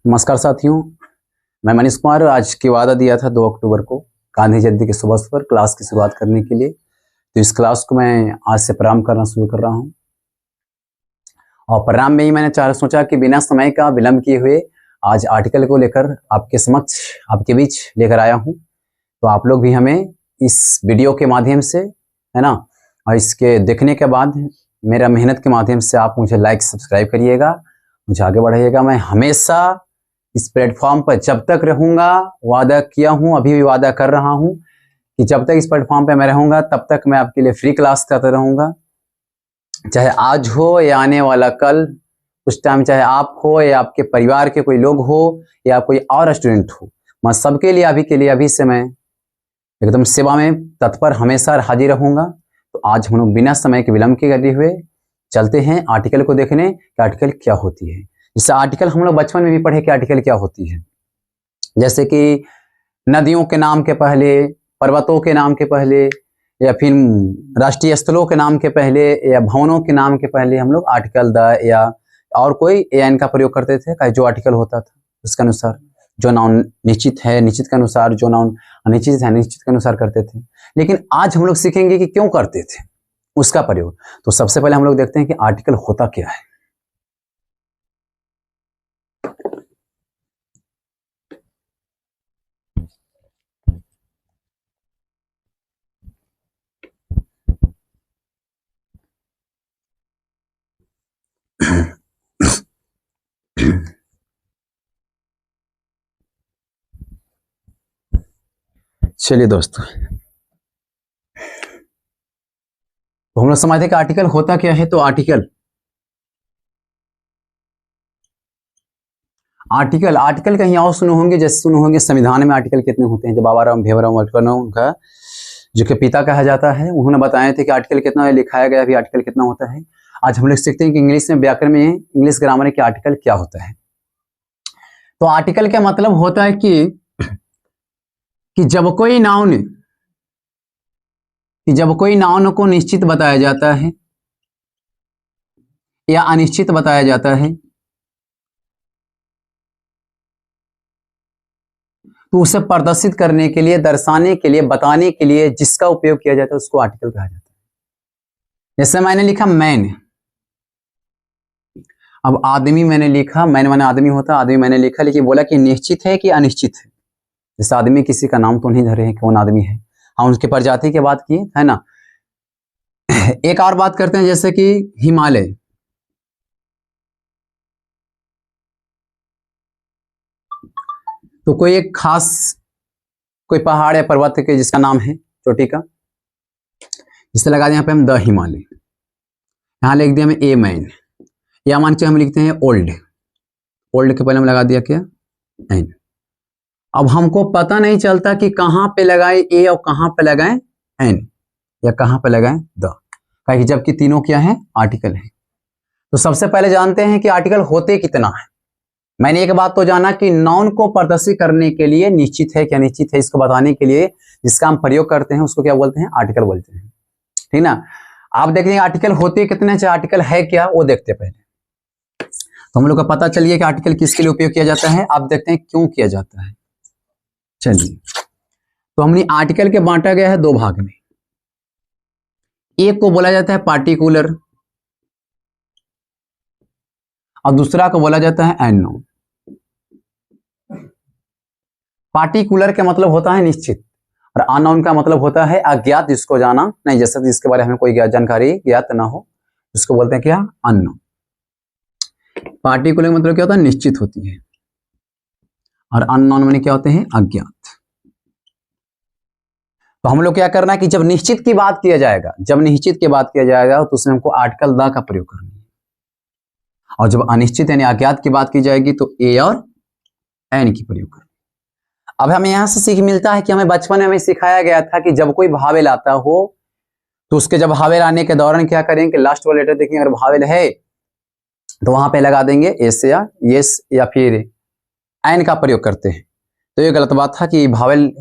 नमस्कार साथियों, मैं मनीष कुमार। आज की वादा दिया था 2 अक्टूबर को गांधी जयंती के शुभ अवसर पर क्लास की शुरुआत करने के लिए, तो इस क्लास को मैं आज से प्रारंभ करना शुरू कर रहा हूं। और प्रारंभ में ही मैंने सोचा कि बिना समय का विलंब किए हुए आज आर्टिकल को लेकर आपके समक्ष, आपके बीच लेकर आया हूं। तो आप लोग भी हमें इस वीडियो के माध्यम से, है ना, और इसके देखने के बाद मेरा मेहनत के माध्यम से आप मुझे लाइक सब्सक्राइब करिएगा, मुझे आगे बढ़ाइएगा। मैं हमेशा इस प्लेटफॉर्म पर जब तक रहूंगा, वादा किया हूं, अभी भी वादा कर रहा हूं कि जब तक इस प्लेटफॉर्म पे मैं रहूंगा तब तक मैं आपके लिए फ्री क्लास करता रहूंगा, चाहे आज हो या आने वाला कल। उस टाइम चाहे आप हो या आपके परिवार के कोई लोग हो या कोई और स्टूडेंट हो, मैं सबके लिए अभी से मैं एकदम सेवा में तत्पर हमेशा हाजिर रहूंगा। तो आज हम लोग बिना समय के विलंब के करते हुए चलते हैं आर्टिकल को देखने कि आर्टिकल क्या होती है। जैसे आर्टिकल हम लोग बचपन में भी पढ़े कि आर्टिकल क्या होती है, जैसे कि नदियों के नाम के पहले, पर्वतों के नाम के पहले, या फिर राष्ट्रीय स्थलों के नाम के पहले, या भवनों के नाम के पहले हम लोग आर्टिकल द या और कोई एन का प्रयोग करते थे। जो आर्टिकल होता था उसके अनुसार, जो नाउन निश्चित है निश्चित के अनुसार, जो नाउन अनिश्चित है निश्चित के अनुसार करते थे। लेकिन आज हम लोग सीखेंगे कि क्यों करते थे उसका प्रयोग। तो सबसे पहले हम लोग देखते हैं कि आर्टिकल होता क्या है। चलिए दोस्तों, तो हम लोग समझते हैं कि आर्टिकल होता क्या है। तो आर्टिकल कहीं और सुने होंगे, जैसे सुने होंगे संविधान में आर्टिकल कितने होते हैं। जब बाबा राम भीमराव अम्बेडकर का जो कि पिता कहा जाता है, उन्होंने बताए थे कि आर्टिकल कितना लिखाया गया, भी आर्टिकल कितना होता है। आज हम लोग सीखते हैं कि इंग्लिश में, व्याकरण में, इंग्लिश ग्रामर में कि आर्टिकल क्या होता है। तो आर्टिकल का मतलब होता है कि जब कोई नाउन को निश्चित बताया जाता है या अनिश्चित बताया जाता है, तो उसे प्रदर्शित करने के लिए, दर्शाने के लिए, बताने के लिए जिसका उपयोग किया जाता है उसको आर्टिकल कहा जाता है। जैसे मैंने लिखा मैन, अब आदमी मैंने लिखा, मैन माने आदमी होता, आदमी मैंने लिखा, लेकिन बोला कि निश्चित है कि अनिश्चित है। जैसे आदमी किसी का नाम तो नहीं धरे हैं, कौन आदमी है, हम उसके प्रजाति की बात किए, है ना। एक और बात करते हैं, जैसे कि हिमालय, तो कोई एक खास कोई पहाड़ या पर्वत के जिसका नाम है, चोटी का, जिसे लगा दिया यहाँ पे हम द हिमालय। यहाँ लिख दिया हमें ए मैन, या मान के हम लिखते हैं ओल्ड के पहले हम लगा दिया क्या, एन। अब हमको पता नहीं चलता कि कहां पे लगाए ए और कहां पे लगाए एन, या कहां पे लगाए द, जबकि तीनों क्या है, आर्टिकल है। तो सबसे पहले जानते हैं कि आर्टिकल होते कितना है। मैंने एक बात तो जाना कि नाउन को प्रदर्शित करने के लिए निश्चित है क्या अनिश्चित है, इसको बताने के लिए जिसका हम प्रयोग करते हैं उसको क्या बोलते हैं, आर्टिकल बोलते हैं, ठीक ना। आप देखेंगे आर्टिकल होते कितने, चाहे आर्टिकल है क्या वो देखते हैं पहले, तो हम लोग का पता चलिए कि आर्टिकल किसके लिए उपयोग किया जाता है। आप देखते हैं क्यों किया जाता है। चलिए, तो हमने आर्टिकल के बांटा गया है 2 भाग में। एक को बोला जाता है पार्टिकुलर और दूसरा को बोला जाता है एनोन। पार्टिकुलर का मतलब होता है निश्चित, और अननोन का मतलब होता है अज्ञात, जिसको जाना नहीं, जैसे जिसके बारे में हमें कोई जानकारी ज्ञात ना हो, उसको बोलते हैं क्या, अननोन। पार्टिकुलर मतलब क्या होता है, निश्चित होती है, और अननोन में क्या होते हैं, अज्ञात। तो हम लोग क्या करना है कि जब निश्चित की बात किया जाएगा, तो उसमें हमको आर्टिकल द का प्रयोग करना है, और जब अनिश्चित यानी अज्ञात की बात की जाएगी तो ए और एन की प्रयोग करना। अब हमें यहां से सीख मिलता है कि हमें बचपन में हमें सिखाया गया था कि जब कोई भावेल आता हो तो उसके, जब भावेल आने के दौरान क्या करेंगे, लास्ट वाला लेटर देखेंगे, अगर भावेल है तो वहां पे लगा देंगे एस या यस या फिर एन का प्रयोग करते हैं। तो ये गलत बात था कि भावेल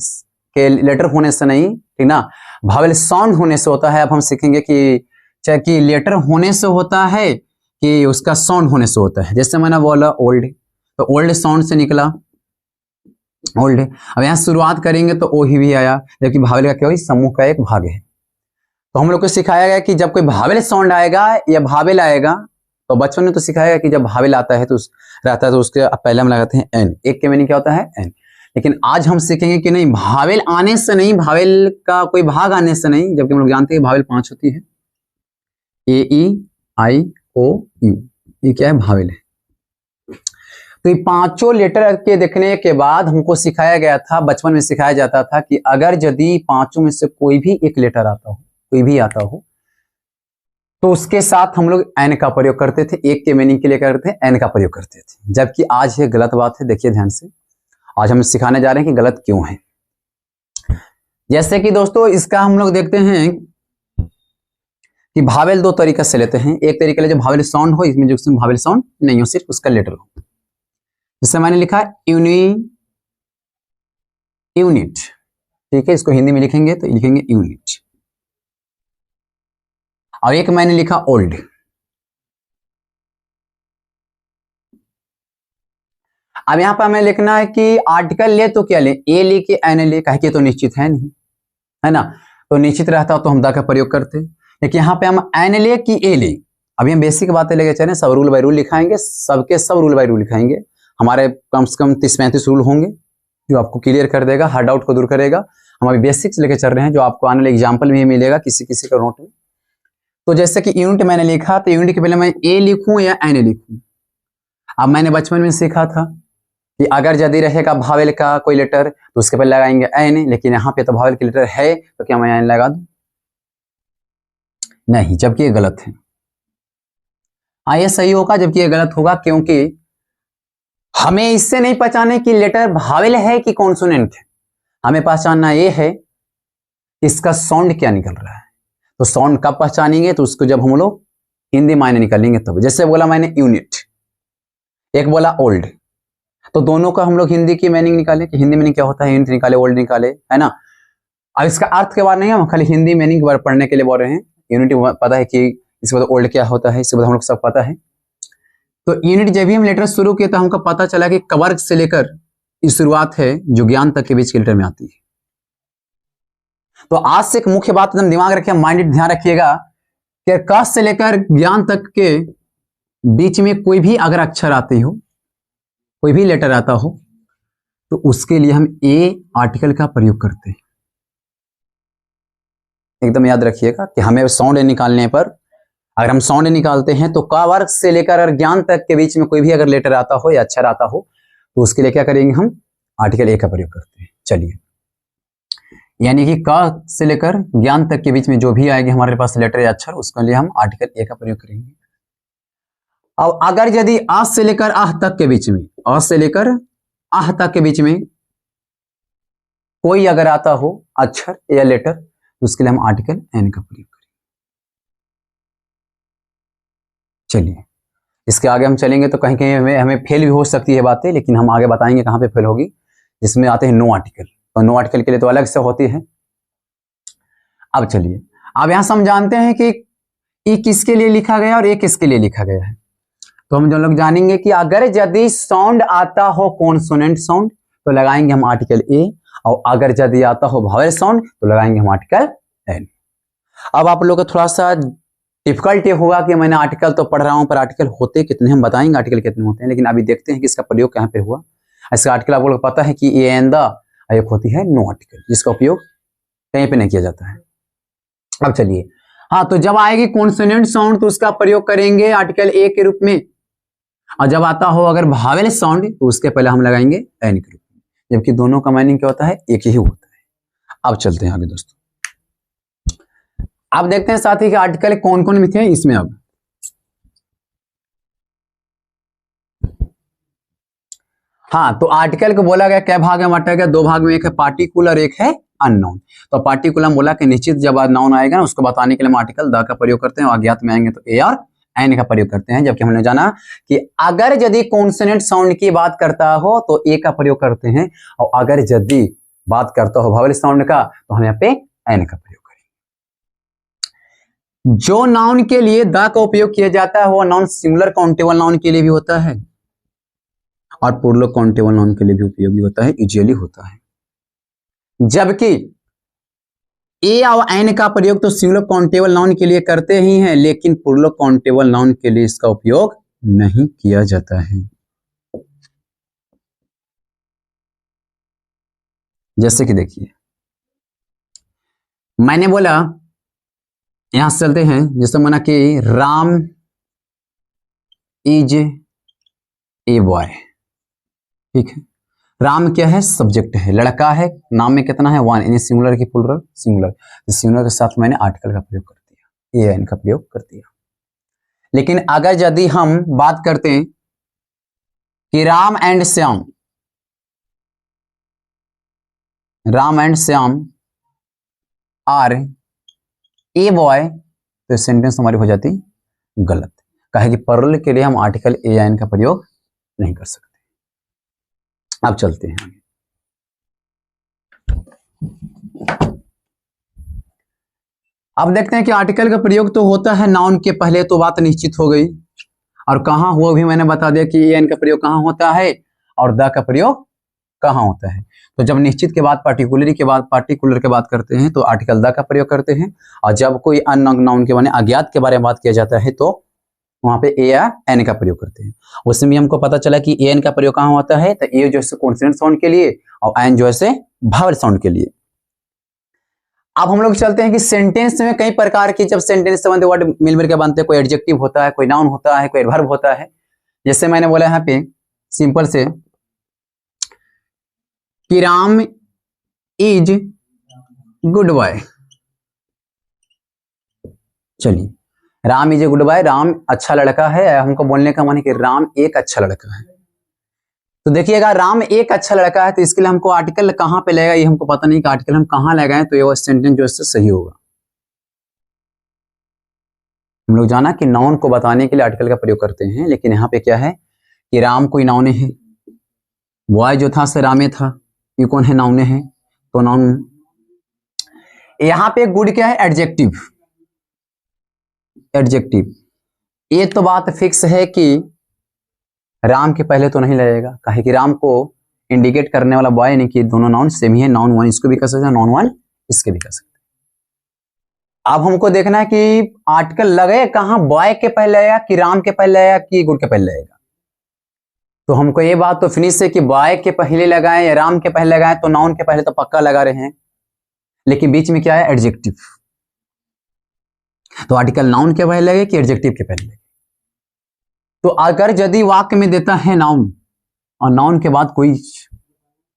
के लेटर होने से नहीं, ठीक ना, भावेल साउंड होने से होता है। अब हम सीखेंगे कि चाहे कि लेटर होने से होता है कि उसका साउंड होने से होता है। जैसे मैंने बोला ओल्ड, तो ओल्ड साउंड से निकला ओल्ड। अब यहाँ शुरुआत करेंगे तो ओ ही भी आया, जबकि भावेल का क्या हुई, समूह का एक भाग है। तो हम लोग को सिखाया गया कि जब कोई भावेल साउंड आएगा या भावेल आएगा, तो बचपन में तो सिखाया गया कि जब भावेल आता है तो रहता है तो उसके पहले हम लगाते हैं एन। एक के मीनिंग क्या होता है, एन। लेकिन आज हम सीखेंगे कि नहीं, भावेल आने से नहीं, भावेल का कोई भाग आने से नहीं, जबकि हम लोग जानते हैं भावेल 5 होती है, ए ई आई ओ यू, ये क्या है, भावेल है। तो ये 5 लेटर के देखने के बाद हमको सिखाया गया था, बचपन में सिखाया जाता था कि अगर यदि 5 में से कोई भी एक लेटर आता हो, कोई भी आता हो, तो उसके साथ हम लोग एन का प्रयोग करते थे। एक के मीनिंग के लिए करते थे, एन का प्रयोग करते थे। जबकि आज ये गलत बात है, देखिए ध्यान से। आज हम सिखाने जा रहे हैं कि गलत क्यों है। जैसे कि दोस्तों इसका हम लोग देखते हैं कि भावेल 2 तरीके से लेते हैं। एक तरीके ले जो भावेल साउंड हो, इसमें जो भावेल साउंड नहीं हो, सिर्फ उसका लेटर हो। जैसे मैंने लिखा यूनिट, ठीक है, इसको हिंदी में लिखेंगे तो लिखेंगे यूनिट। और एक मैंने लिखा ओल्ड। अब यहां पर हमें लिखना है कि आर्टिकल ले तो क्या ले, ए ले के एन ले, कहे कि तो निश्चित है नहीं, है ना। तो निश्चित रहता तो हम दा का प्रयोग करते, लेकिन यहाँ पे हम एन ले कि ए ले। अभी हम बेसिक बातें लेके चले, सब रूल बाय रूल लिखाएंगे, सबके सब रूल बाय रूल लिखाएंगे। हमारे कम से कम 30-35 रूल होंगे जो आपको क्लियर कर देगा, हर डाउट को दूर करेगा। हम अभी बेसिक्स लेके चल रहे हैं, जो आपको आने वाले एग्जाम्पल भी मिलेगा किसी किसी का नोट में। तो जैसे कि यूनिट मैंने लिखा, तो यूनिट के पहले मैं ए लिखूं या एन लिखूं। अब मैंने बचपन में सीखा था कि अगर यदि रहेगा भावेल का कोई लेटर तो उसके पहले लगाएंगे एन, लेकिन यहाँ पे तो भावेल की लेटर है तो क्या मैं एन लगा दूं? नहीं, जबकि ये गलत है। हाँ, ये सही होगा जबकि ये गलत होगा, क्योंकि हमें इससे नहीं पहचाने कि लेटर भावेल है कि कॉन्सोनेंट है। हमें पहचानना ये है कि इसका साउंड क्या निकल रहा है। तो साउंड कब पहचानेंगे, तो उसको जब हम लोग हिंदी मायने निकालेंगे तब। जैसे बोला मैंने यूनिट, एक बोला ओल्ड, तो दोनों का हम लोग हिंदी की मीनिंग निकाले कि हिंदी मीनिंग क्या होता है, यूनिट निकाले, ओल्ड निकाले, है ना। अब इसका अर्थ के बारे नहीं, हम खाली हिंदी मीनिंग पढ़ने के लिए बोल रहे हैं। यूनिट पता है कि इसके बाद ओल्ड क्या होता है, इसके बाद हम लोग सब पता है। तो यूनिट जब भी हम लेटर शुरू किए तो हमको पता चला कि कवर्ग से लेकर इस शुरुआत है जो ज्ञान तक के बीच के लेटर में आती है। तो आज से एक मुख्य बात एकदम दिमाग रखिए, माइंडेड ध्यान रखिएगा कि क से लेकर ज्ञान तक के बीच में कोई भी अगर अक्षर आती हो, कोई भी लेटर आता हो, तो उसके लिए हम ए आर्टिकल का प्रयोग करते हैं। एकदम याद रखिएगा कि हमें साउंड निकालने पर, अगर हम साउंड निकालते हैं तो क वर्ग से लेकर अगर ज्ञान तक के बीच में कोई भी अगर लेटर आता हो या अक्षर आता हो, तो उसके लिए क्या करेंगे, हम आर्टिकल ए का प्रयोग करते हैं। चलिए, यानी कि क से लेकर ज्ञान तक के बीच में जो भी आएगी हमारे पास लेटर या अक्षर, उसके लिए हम आर्टिकल ए का प्रयोग करेंगे। अब अगर यदि आ से लेकर आह तक के बीच में, अ से लेकर आह तक के बीच में कोई अगर आता हो अक्षर या लेटर, तो उसके लिए हम आर्टिकल एन का प्रयोग करेंगे। चलिए, इसके आगे हम चलेंगे तो कहीं कहीं हमें फेल भी हो सकती है बातें, लेकिन हम आगे बताएंगे कहां पे फेल होगी। जिसमें आते हैं नो आर्टिकल, तो नो आर्टिकल के लिए तो अलग से होती है। अब चलिए, अब यहां से हम जानते हैं कि ई किसके लिए लिखा गया और ए किसके लिए लिखा गया है। तो हम जो लोग जानेंगे कि अगर यदि साउंड आता हो कॉन्सोनेंट साउंड तो लगाएंगे हम आर्टिकल ए, और अगर यदि आता हो भावेल साउंड तो लगाएंगे हम आर्टिकल एन। अब आप लोग को थोड़ा सा डिफिकल्ट ये होगा कि मैंने आर्टिकल तो पढ़ रहा हूं, पर आर्टिकल होते कितने, हम बताएंगे आर्टिकल कितने होते हैं, लेकिन अभी देखते हैं कि इसका प्रयोग कहां पे हुआ। इसका आर्टिकल आप लोग को पता है कि ए एंड द, एक होती है नो आर्टिकल, जिसका उपयोग कहीं पे नहीं किया जाता है। अब चलिए, हाँ, तो जब आएगी कॉन्सोनेंट साउंड तो उसका प्रयोग करेंगे आर्टिकल ए के रूप में, और जब आता हो अगर भावेल साउंड तो उसके पहले हम लगाएंगे एन के रूप में, जबकि दोनों का मीनिंग क्या होता है, एक ही होता है। अब चलते हैं आगे दोस्तों, अब देखते हैं साथी के आर्टिकल कौन कौन लिखे हैं इसमें। अब हाँ, तो आर्टिकल को बोला गया क्या भाग में बांटा गया, 2 भाग में, एक है पार्टिकुलर, एक है अननोन। तो पार्टिकुलर हम बोला कि निश्चित जब नाउन आएगा ना उसको बताने के लिए हम आर्टिकल द का प्रयोग करते हैं, और अज्ञात में आएंगे तो ए और एन का प्रयोग करते हैं। जबकि हमने जाना कि अगर यदि कॉन्सोनेंट साउंड की बात करता हो तो ए का प्रयोग करते हैं, और अगर यदि बात करता हो भावेल साउंड का तो हम यहाँ पे एन का प्रयोग करेंगे। जो नाउन के लिए द का उपयोग किया जाता है वो नाउन सिंगुलर काउंटेबल नाउन के लिए भी होता है और प्लूरल काउंटेबल नाउन के लिए भी उपयोगी होता है, यूजुअली होता है। जबकि ए और एन का प्रयोग तो सिंगुलर काउंटेबल नाउन के लिए करते ही हैं, लेकिन प्लूरल काउंटेबल नाउन के लिए इसका उपयोग नहीं किया जाता है। जैसे कि देखिए, मैंने बोला, यहां से चलते हैं, जैसे माना कि राम इज ए बॉय, ठीक है। राम क्या है? सब्जेक्ट है, लड़का है, नाम में कितना है? वन, यानी सिंगुलर की प्लूरल? सिंगुलर। सिंगुलर के साथ मैंने आर्टिकल का प्रयोग कर दिया, ए एन का प्रयोग कर दिया। लेकिन अगर यदि हम बात करते हैं कि Ram and Shyam, Ram and Shyam are a boy, तो सेंटेंस हमारी हो जाती गलत। कहे कि प्लूरल के लिए हम आर्टिकल ए एन का प्रयोग नहीं कर सकते। अब चलते हैं आगे। अब देखते हैं कि आर्टिकल का प्रयोग तो होता है नाउन के पहले, तो बात निश्चित हो गई। और कहां हुआ भी मैंने बता दिया कि एन का प्रयोग कहां होता है और द का प्रयोग कहां होता है। तो जब निश्चित के बाद पार्टिकुलर के बात करते हैं तो आर्टिकल द का प्रयोग करते हैं, और जब कोई अननोन नाउन के माने अज्ञात के बारे में बात किया जाता है तो वहां पे ए या एन का प्रयोग करते हैं। उसमें भी हमको पता चला कि ए एन का प्रयोग कहां होता है, तो ए जो है कॉन्सोनेंट साउंड के लिए और एन जो है वावल साउंड के लिए। अब हम लोग चलते हैं कि सेंटेंस में कई प्रकार की, जब सेंटेंस से बनते वर्ड मिलकर के बनते हैं, कोई एडजेक्टिव होता है, कोई नाउन होता है, कोई एडवर्ब होता है। जैसे मैंने बोला यहाँ पे सिंपल से कि राम इज गुड बॉय। चलिए, Ram is a good boy, Ram अच्छा लड़का है। हमको बोलने का मन है कि राम एक अच्छा लड़का है। तो देखिएगा, राम एक अच्छा लड़का है, तो इसके लिए हमको आर्टिकल कहां पे लगेगा ये हमको पता नहीं कि आर्टिकल हम कहां लगाएं तो ये सेंटेंस जो है सही होगा। हम लोग जाना कि नाउन को बताने के लिए आर्टिकल का प्रयोग करते हैं, लेकिन यहाँ पे क्या है कि राम कोई नाउन है, बॉय जो था रामे था, ये कौन है? नाउन है, तो नाउन। यहाँ पे गुड क्या है? एडजेक्टिव। एडजेक्टिव, ये तो बात फिक्स है कि राम के पहले तो नहीं लगेगा, काहे कि राम को इंडिकेट करने वाला बॉय नहीं, कि दोनों नाउन सेम ही है, नाउन वन इसको भी कर सकते हैं, नाउन वन इसके भी कर सकते हैं। अब हमको देखना है कि आर्टिकल लगे कहां, बॉय के पहले लगेगा कि राम के पहले लगेगा कि गुड के पहले लगेगा। तो हमको ये बात तो फिनिश है कि बॉय के पहले लगाएं या राम के पहले लगाएं, तो नाउन के पहले तो पक्का लगा रहे हैं, लेकिन बीच में क्या है? एडजेक्टिव। तो आर्टिकल नाउन के पहले लगे कि एडजेक्टिव के पहले लगे। तो अगर यदि वाक्य में देता है नाउन और नाउन के बाद कोई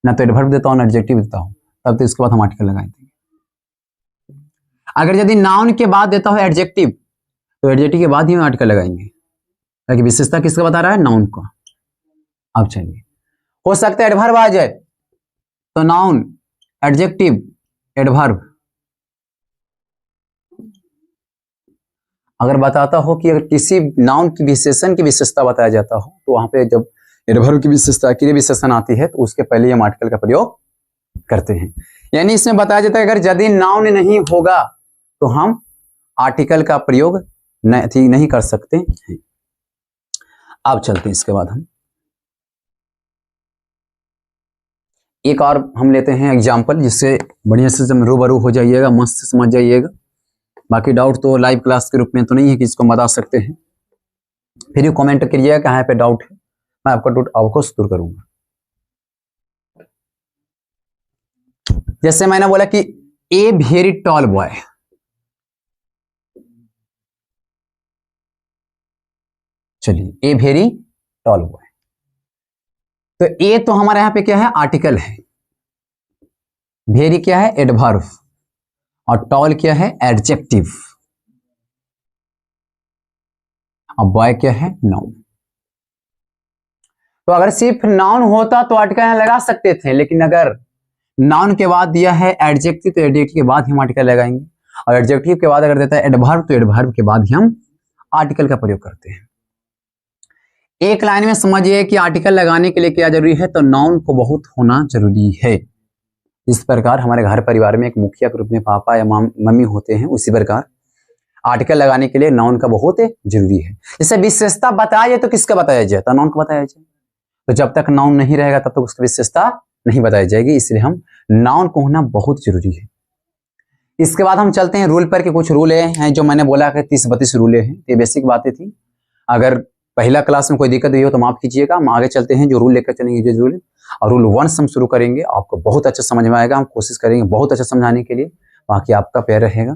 ना तो एडवर्ब देता हूं ना एडजेक्टिव देता हूं, तब तो इसके बाद हम आर्टिकल लगा देंगे। अगर यदि नाउन के बाद देता हो एडजेक्टिव, तो एडजेक्टिव के बाद ही हम आर्टिकल लगाएंगे, ताकि विशेषता किसका बता रहा है? नाउन का। अब चलिए, हो सकता है एडवर्ब आ जाए, तो नाउन, एडजेक्टिव, एडवर्ब। अगर बताता हो कि अगर किसी नाउन की विशेषण की विशेषता बताया जाता हो, तो वहां पे जब एडवर्ब की विशेषता के लिए विशेषण आती है तो उसके पहले हम आर्टिकल का प्रयोग करते हैं। यानी इसमें बताया जाता है अगर यदि नाउन नहीं होगा तो हम आर्टिकल का प्रयोग नहीं कर सकते हैं। अब चलते हैं, इसके बाद हम एक और हम लेते हैं एग्जाम्पल, जिससे बढ़िया से रूबरू हो जाइएगा, मस्त से समझ जाइएगा। बाकी डाउट तो लाइव क्लास के रूप में तो नहीं है कि इसको बता सकते हैं, फिर भी कमेंट करिएगा कहाँ पे डाउट है, मैं आपका डाउट अवश्य दूर करूंगा। जैसे मैंने बोला कि ए वेरी टॉल बॉय, चलिए ए वेरी टॉल बॉय, तो ए तो हमारे यहां पे क्या है? आर्टिकल है, वेरी क्या है? एडवर्ब, और टॉल क्या है? एडजेक्टिव, और बॉय क्या है? नाउन। तो अगर सिर्फ नाउन होता तो आर्टिकल यहां लगा सकते थे, लेकिन अगर नाउन के बाद दिया है एडजेक्टिव, तो एडजेक्टिव के बाद हम आर्टिकल लगाएंगे, और एडजेक्टिव के बाद अगर देता है एडवर्ब, तो एडवर्ब के बाद ही हम आर्टिकल का प्रयोग करते हैं। एक लाइन में समझिए कि आर्टिकल लगाने के लिए क्या जरूरी है, तो नाउन को बहुत होना जरूरी है। इस प्रकार हमारे घर परिवार में एक मुखिया के रूप में पापा या मम्मी होते हैं, उसी प्रकार आर्टिकल लगाने के लिए नाउन का बहुत जरूरी है। जैसे विशेषता बताया जाए तो किसका बताया जाए, तो नाउन का बताया जाए। तो जब तक नाउन नहीं रहेगा तब तक उसकी विशेषता नहीं बताई जाएगी, इसलिए हम नाउन को होना बहुत जरूरी है। इसके बाद हम चलते हैं रूल पर, कि कुछ रूल हैं जो मैंने बोला कि 30-32 रूलें हैं। ये बेसिक बातें थी। अगर पहला क्लास में कोई दिक्कत हुई हो तो माफ कीजिएगा। हम आगे चलते हैं, जो रूल लेकर चलेंगे जो रूल, और रूल 1 से हम शुरू करेंगे। आपको बहुत अच्छा समझ में आएगा, हम कोशिश करेंगे बहुत अच्छा समझाने के लिए, बाकी आपका प्यार रहेगा।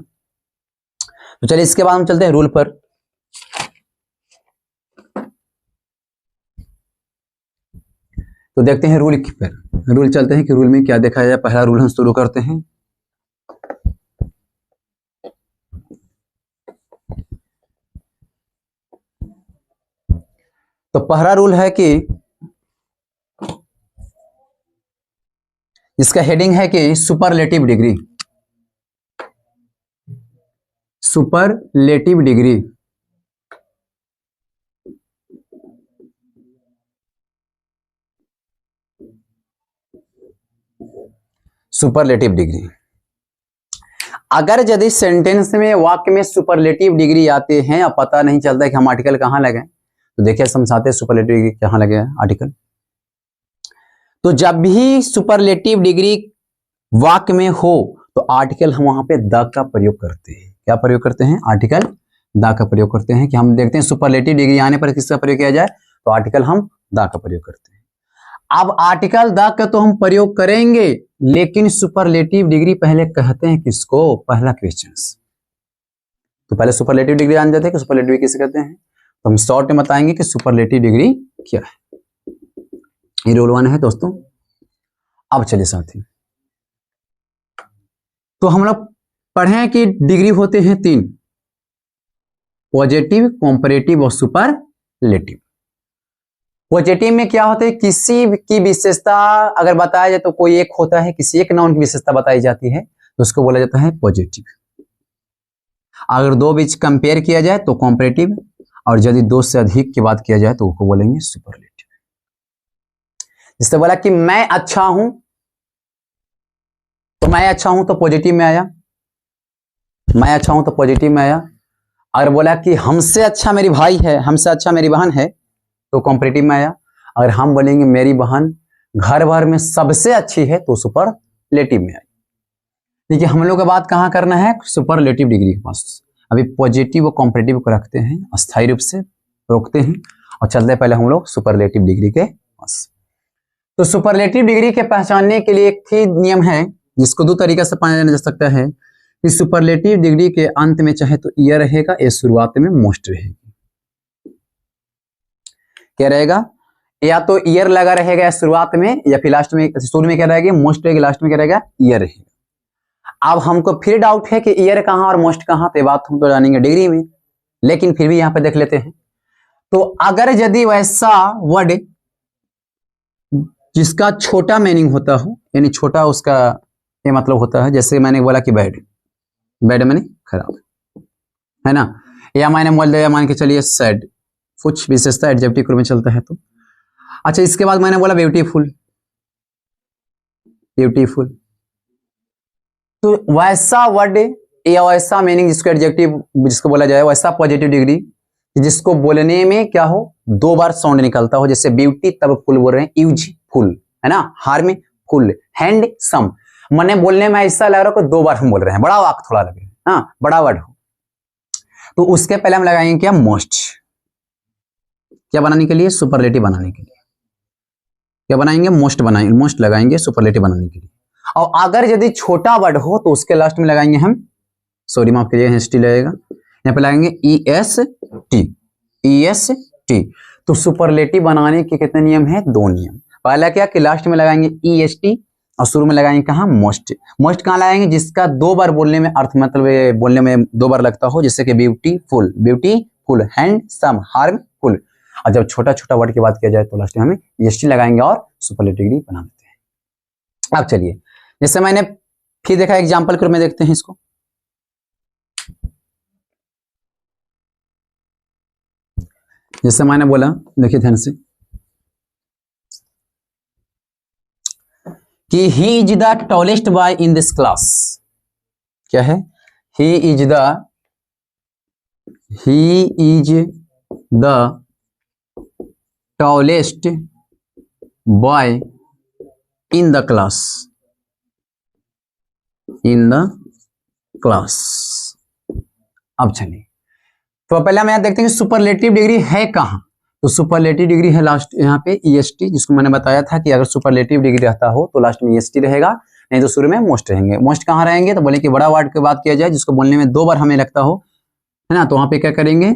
तो चलिए इसके बाद हम चलते हैं रूल पर। तो देखते हैं रूल पर, रूल चलते हैं कि रूल में क्या देखा जाए। पहला रूल हम शुरू करते हैं। तो पहला रूल है कि इसका हेडिंग है कि superlative degree. Superlative degree superlative degree. अगर यदि सेंटेंस में, वाक्य में सुपरलेटिव डिग्री आते हैं और पता नहीं चलता कि हम आर्टिकल कहां लगाएं, तो देखिए समझाते हैं सुपरलेटिव डिग्री कहां लगे आर्टिकल। तो जब भी सुपरलेटिव डिग्री वाक्य में हो तो आर्टिकल हम वहां पे द का प्रयोग करते हैं। क्या प्रयोग करते हैं? आर्टिकल द का प्रयोग करते हैं। कि हम देखते हैं सुपरलेटिव डिग्री आने पर किसका प्रयोग किया जाए, तो आर्टिकल हम द का प्रयोग करते हैं। अब आर्टिकल द का तो हम प्रयोग करेंगे, लेकिन सुपरलेटिव डिग्री पहले कहते हैं किसको? पहला क्वेश्चन। तो पहले सुपरलेटिव डिग्री जान जाते हैं कि सुपरलेटिव डिग्री किसे कहते हैं। तो हम शॉर्ट में बताएंगे कि सुपरलेटिव डिग्री क्या है। ये रूल 1 है दोस्तों। अब चलिए साथी, तो हम लोग पढ़े कि डिग्री होते हैं 3, पॉजिटिव, कंपैरेटिव और सुपरलेटिव। पॉजिटिव में क्या होता है? किसी की विशेषता अगर बताया जाए तो कोई एक होता है, किसी एक नाउन की विशेषता बताई जाती है तो उसको बोला जाता है पॉजिटिव। अगर 2 बीच कंपेयर किया जाए तो कंपैरेटिव, और यदि 2 से अधिक की बात किया जाए तो उसको बोलेंगे सुपरलेटिव। जिससे बोला कि मैं अच्छा हूं, तो मैं अच्छा हूं तो पॉजिटिव में आया। मैं अच्छा हूं तो पॉजिटिव में आया। अगर बोला कि हमसे अच्छा मेरी भाई है, हमसे अच्छा मेरी बहन है, तो कंपैरेटिव में आया। अगर हम बोलेंगे मेरी बहन घर भर में सबसे अच्छी है, तो सुपरलेटिव में आई। देखिए हम लोग का बात कहां करना है? सुपरलेटिव डिग्री के पास। अभी पॉजिटिव और कंपैरेटिव को रखते हैं, अस्थायी रूप से रोकते हैं और चलते हैं पहले हम लोग सुपरलेटिव डिग्री के पास। तो सुपरलेटिव डिग्री के पहचानने के लिए एक ही नियम है, जिसको 2 तरीके से पहचाना जा सकता है। कि सुपरलेटिव डिग्री के अंत में चाहे तो ईयर रहेगा या शुरुआत में मोस्ट रहेगी। क्या रहेगा? या तो ईयर लगा रहेगा या शुरुआत में, या फिर लास्ट में, शुरू में क्या रहेगा? मोस्ट रहेगी, लास्ट में क्या रहेगा? ईयर रहेगा। अब हमको फिर डाउट है कि ईयर कहां और मोस्ट कहां, तो ये बात हम तो जानेंगे डिग्री में, लेकिन फिर भी यहां पे देख लेते हैं। तो अगर यदि वैसा वर्ड जिसका छोटा मीनिंग होता हो, यानी छोटा उसका ये मतलब होता है, जैसे मैंने बोला कि बैड, बैड माने खराब, है ना, या मैंने बोल दिया मान के चलिए सैड, कुछ विशेषता एडजेक्टिव में चलता है तो। अच्छा, इसके बाद मैंने बोला ब्यूटीफुल, ब्यूटीफुल, तो वैसा वर्ड या वैसा मीनिंग जिसको एडजेक्टिव जिसको बोला जाए, वैसा पॉजिटिव डिग्री जिसको बोलने में क्या हो, 2 बार साउंड निकलता हो। जैसे ब्यूटी तब फुल बोल रहे हैं, यूजफुल, है ना, हार्म फुल, हैंडसम, मने बोलने में ऐसा लग रहा है कि 2 बार हम बोल रहे हैं, बड़ा वाक्य थोड़ा लगे, हाँ बड़ा वर्ड हो, तो उसके पहले हम लगाएंगे क्या? मोस्ट। क्या बनाने के लिए? सुपरलेटिव बनाने के लिए। क्या बनाएंगे? मोस्ट बनाएंगे, मोस्ट लगाएंगे सुपरलेटिव बनाने के लिए। और अगर यदि छोटा वर्ड हो तो उसके लास्ट में लगाएंगे हम, सॉरी माफ कीजिएगा, एस टी लगेगा, यहाँ पे लगाएंगे EST। तो सुपरलेटिव बनाने के कितने नियम है? 2 नियम। पहला क्या कि लास्ट में लगाएंगे EST और शुरू में लगाएंगे कहाँ? मोस्ट। मोस्ट कहाँ लगाएंगे? जिसका 2 बार बोलने में अर्थ, मतलब बोलने में 2 बार लगता हो, जैसे कि ब्यूटीफुल, ब्यूटीफुल, हैंडसम, हार्मफुल। और जब छोटा छोटा वर्ड की बात किया जाए तो लास्ट में हमें EST लगाएंगे और सुपरलेटिव डिग्री बना देते हैं। अब चलिए, जैसे मैंने फिर देखा, एग्जाम्पल के रूप में देखते हैं इसको। जैसे मैंने बोला, देखिए ध्यान से, कि he is the tallest boy in this class. क्या है? He is the he is the tallest boy in the class, in the class. अब चलिए, तो पहले हम यहां देखते हैं कि सुपरलेटिव डिग्री है कहां। तो सुपरलेटिव डिग्री है लास्ट यहाँ पे ईएसटी, जिसको मैंने बताया था कि अगर सुपरलेटिव डिग्री रहता हो तो लास्ट में ईएसटी रहेगा, नहीं तो शुरू में मोस्ट रहेंगे। मोस्ट कहाँ रहेंगे, तो बोले कि बड़ा वर्ड की बात किया जाए जिसको बोलने में 2 बार हमें लगता हो, है ना, तो वहां पे क्या करेंगे,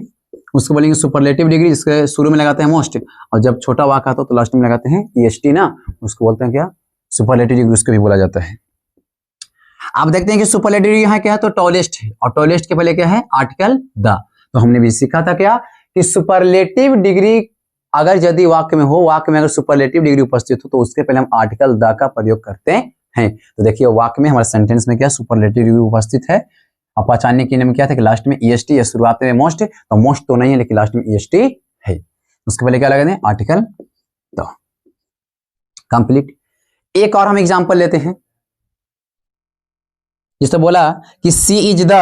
उसको बोलेंगे सुपरलेटिव डिग्री, जिसके शुरू में लगाते हैं मोस्ट, और जब छोटा वाक आता हो तो लास्ट में लगाते हैं ईएसटी ना, उसको बोलते हैं क्या, सुपरलेटिव डिग्री, उसको भी बोला जाता है। आप देखते हैं कि सुपरलेटिव डिग्री यहाँ क्या है, तो टॉलेस्ट है, और टॉलेस्ट के पहले क्या है, आर्टिकल द। तो हमने भी सीखा था क्या कि सुपरलेटिव डिग्री अगर यदि वाक्य में हो, वाक्य में अगर सुपरलेटिव डिग्री उपस्थित हो तो उसके पहले हम आर्टिकल द का प्रयोग करते हैं। तो देखिए वाक्य में, हमारे सेंटेंस में क्या सुपरलेटिव डिग्री उपस्थित है। अब पहचानने के लिए क्या था कि लास्ट में ईएसटी या शुरुआत में मोस्ट, तो मोस्ट तो नहीं है लेकिन लास्ट में ईएसटी है, उसके पहले क्या लगा दें, आर्टिकल द। कंप्लीट। एक और हम एग्जांपल लेते हैं, जिससे बोला कि she is the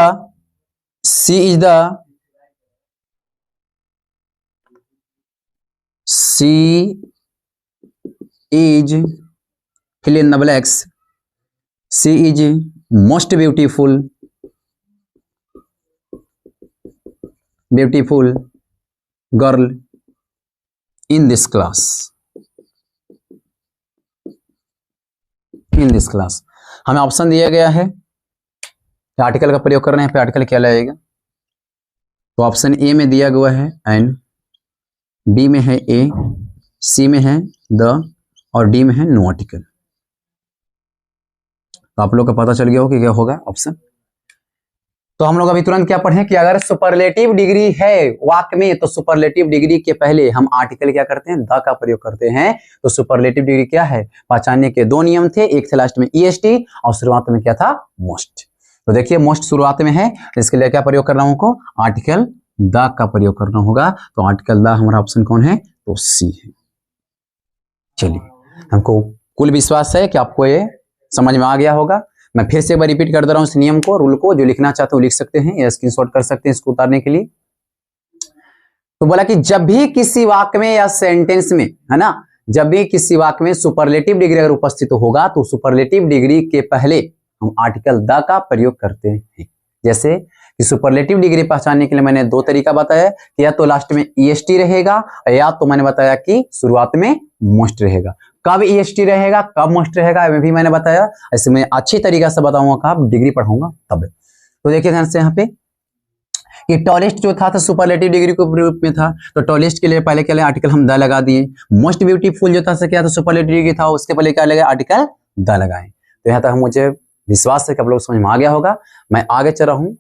fill in the blanks, she is most beautiful girl in this class, हमें ऑप्शन दिया गया है, आर्टिकल का प्रयोग कर रहे हैं, पे आर्टिकल क्या लगेगा, तो ऑप्शन ए में दिया गया है एंड, बी में है ए, सी में है द, और डी में है नो आर्टिकल। तो आप लोग को पता चल गया हो कि क्या होगा ऑप्शन। तो हम लोग अभी तुरंत क्या पढ़ें कि अगर सुपरलेटिव डिग्री है वाक्य में, तो सुपरलेटिव डिग्री के पहले हम आर्टिकल क्या करते हैं, द का प्रयोग करते हैं। तो सुपरलेटिव डिग्री क्या है, पहचानने के 2 नियम थे, एक थे लास्ट में ईएसटी और शुरुआत में क्या था, मोस्ट। तो देखिए मोस्ट शुरुआत में है, इसके लिए क्या प्रयोग करना होगा, आर्टिकल द का प्रयोग करना होगा। तो आर्टिकल द हमारा ऑप्शन कौन है, तो सी है। चलिए, हमको कुल विश्वास है कि आपको ये समझ में आ गया होगा। मैं फिर से एक बार रिपीट कर दे रहा हूं इस नियम को, रूल को, जो लिखना चाहते हो लिख सकते हैं या स्क्रीनशॉट कर सकते हैं इसको उतारने के लिए। तो बोला कि जब भी किसी वाक्य में या सेंटेंस में, है ना, जब भी किसी वाक्य में सुपरलेटिव डिग्री अगर उपस्थित होगा तो सुपरलेटिव डिग्री के पहले हम आर्टिकल द का प्रयोग करते हैं। जैसे कि सुपरलेटिव डिग्री पहचानने के लिए मैंने 2 तरीका बताया कि या तो लास्ट में ईएसटी रहेगा, या तो मैंने बताया कि शुरुआत में मोस्ट रहेगा। कब ईएसटी रहेगा, कब मोस्ट रहेगा, भी मैंने बताया। ऐसे मैं अच्छी तरीका से बताऊंगा, कब डिग्री पढ़ाऊंगा तब। तो देखिए ध्यान से यहाँ पे कि टॉलेस्ट जो था सुपरलेटिव डिग्री के रूप में था, तो टॉलेस्ट के लिए पहले क्या लगा, आर्टिकल हम द लगा दिए। मोस्ट ब्यूटीफुल जो था क्या था, सुपरलेटिव डिग्री था, उसके पहले क्या लगा, आर्टिकल द लगाए। तो यहाँ तक मुझे विश्वास है कि आप लोग समझ में आ गया होगा। मैं आगे चल रहा हूँ।